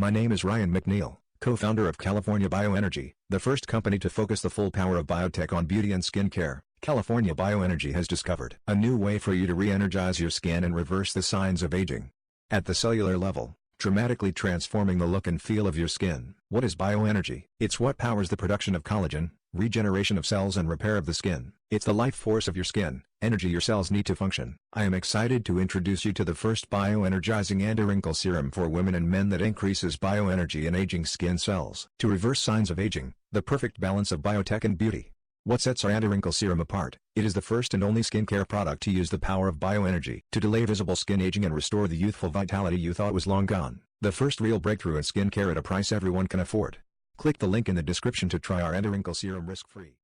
My name is Ryan McNeil, co-founder of California Bioenergy, the first company to focus the full power of biotech on beauty and skincare. California Bioenergy has discovered a new way for you to re-energize your skin and reverse the signs of aging. At the cellular level, dramatically transforming the look and feel of your skin. What is bioenergy? It's what powers the production of collagen, regeneration of cells and repair of the skin. It's the life force of your skin, energy your cells need to function. I am excited to introduce you to the first bioenergizing anti-wrinkle serum for women and men that increases bioenergy in aging skin cells. To reverse signs of aging, the perfect balance of biotech and beauty. What sets our anti-wrinkle serum apart? It is the first and only skincare product to use the power of bioenergy to delay visible skin aging and restore the youthful vitality you thought was long gone. The first real breakthrough in skincare at a price everyone can afford. Click the link in the description to try our anti-wrinkle serum risk-free.